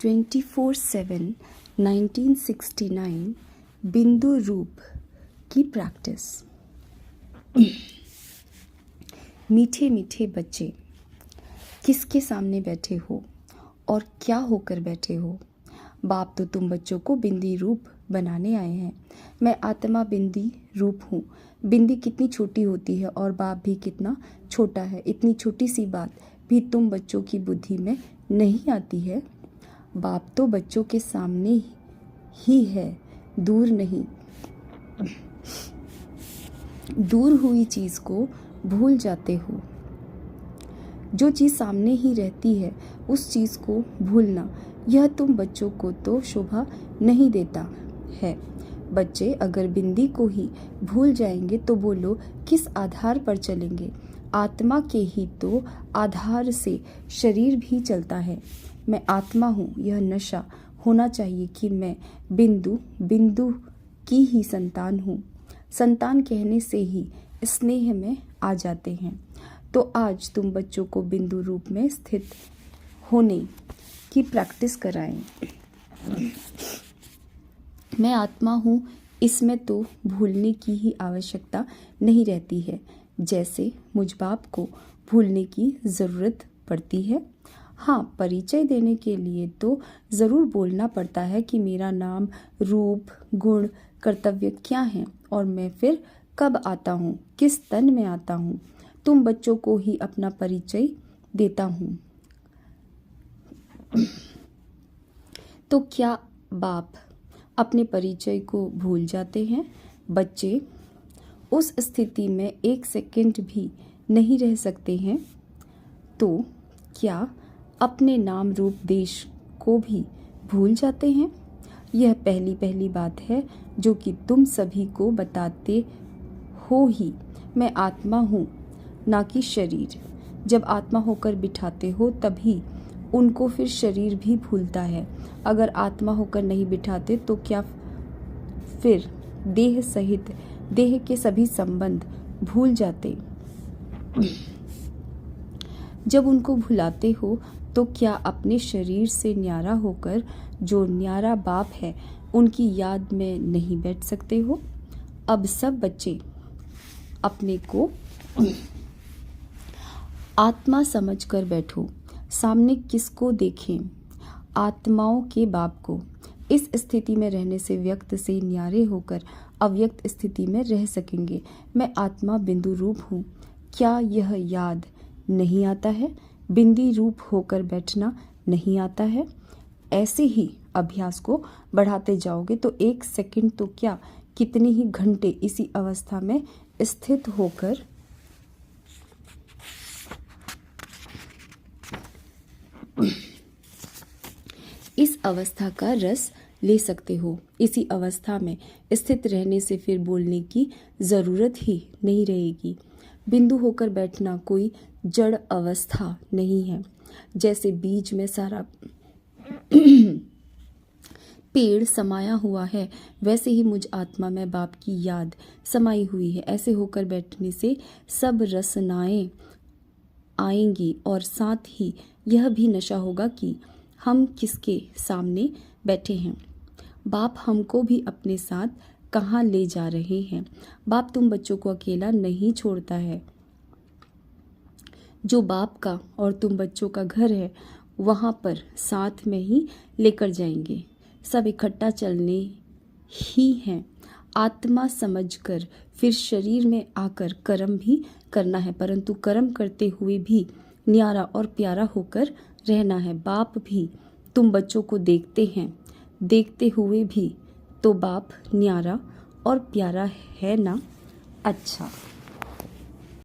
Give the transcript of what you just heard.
24/7 1969 बिंदु रूप की प्रैक्टिस। मीठे मीठे बच्चे, किसके सामने बैठे हो और क्या होकर बैठे हो? बाप तो तुम बच्चों को बिंदी रूप बनाने आए हैं। मैं आत्मा बिंदी रूप हूँ। बिंदी कितनी छोटी होती है और बाप भी कितना छोटा है। इतनी छोटी सी बात भी तुम बच्चों की बुद्धि में नहीं आती है। बाप तो बच्चों के सामने ही है, दूर नहीं। दूर हुई चीज़ को भूल जाते हो। जो चीज़ सामने ही रहती है उस चीज़ को भूलना, यह तुम बच्चों को तो शोभा नहीं देता है। बच्चे अगर बिंदी को ही भूल जाएंगे तो बोलो किस आधार पर चलेंगे? आत्मा के ही तो आधार से शरीर भी चलता है। मैं आत्मा हूँ, यह नशा होना चाहिए कि मैं बिंदु की ही संतान हूँ। संतान कहने से ही स्नेह में आ जाते हैं। तो आज तुम बच्चों को बिंदु रूप में स्थित होने की प्रैक्टिस कराएं। मैं आत्मा हूँ, इसमें तो भूलने की ही आवश्यकता नहीं रहती है, जैसे मुझ बाप को भूलने की ज़रूरत पड़ती है। हाँ, परिचय देने के लिए तो ज़रूर बोलना पड़ता है कि मेरा नाम, रूप, गुण, कर्तव्य क्या हैं और मैं फिर कब आता हूँ, किस तन में आता हूँ। तुम बच्चों को ही अपना परिचय देता हूँ। तो क्या बाप अपने परिचय को भूल जाते हैं? बच्चे उस स्थिति में 1 सेकंड भी नहीं रह सकते हैं। तो क्या अपने नाम, रूप, देश को भी भूल जाते हैं? यह पहली बात है जो कि तुम सभी को बताते हो ही। मैं आत्मा हूँ, ना कि शरीर। जब आत्मा होकर बिठाते हो तभी उनको फिर शरीर भी भूलता है। अगर आत्मा होकर नहीं बिठाते तो क्या फिर देह सहित देह के सभी संबंध भूल जाते? जब उनको भुलाते हो तो क्या अपने शरीर से न्यारा होकर जो न्यारा बाप है उनकी याद में नहीं बैठ सकते हो? अब सब बच्चे अपने को आत्मा समझकर बैठो। सामने किसको देखें? आत्माओं के बाप को। इस स्थिति में रहने से व्यक्त से न्यारे होकर अव्यक्त स्थिति में रह सकेंगे। मैं आत्मा बिंदु रूप हूँ। क्या यह याद नहीं आता है? बिंदी रूप होकर बैठना नहीं आता है? ऐसे ही अभ्यास को बढ़ाते जाओगे तो 1 सेकंड तो क्या, कितने ही घंटे इसी अवस्था में स्थित होकर इस अवस्था का रस ले सकते हो। इसी अवस्था में स्थित रहने से फिर बोलने की ज़रूरत ही नहीं रहेगी। बिंदु होकर बैठना कोई जड़ अवस्था नहीं है। जैसे बीज में सारा पेड़ समाया हुआ है, वैसे ही मुझ आत्मा में बाप की याद समाई हुई है। ऐसे होकर बैठने से सब रसनाएं आएंगी और साथ ही यह भी नशा होगा कि हम किसके सामने बैठे हैं। बाप हमको भी अपने साथ कहाँ ले जा रहे हैं। बाप तुम बच्चों को अकेला नहीं छोड़ता है। जो बाप का और तुम बच्चों का घर है वहाँ पर साथ में ही लेकर जाएंगे। सब इकट्ठा चलने ही हैं। आत्मा समझकर फिर शरीर में आकर कर्म भी करना है, परंतु कर्म करते हुए भी न्यारा और प्यारा होकर रहना है। बाप भी तुम बच्चों को देखते हैं, देखते हुए भी तो बाप न्यारा और प्यारा है ना? अच्छा।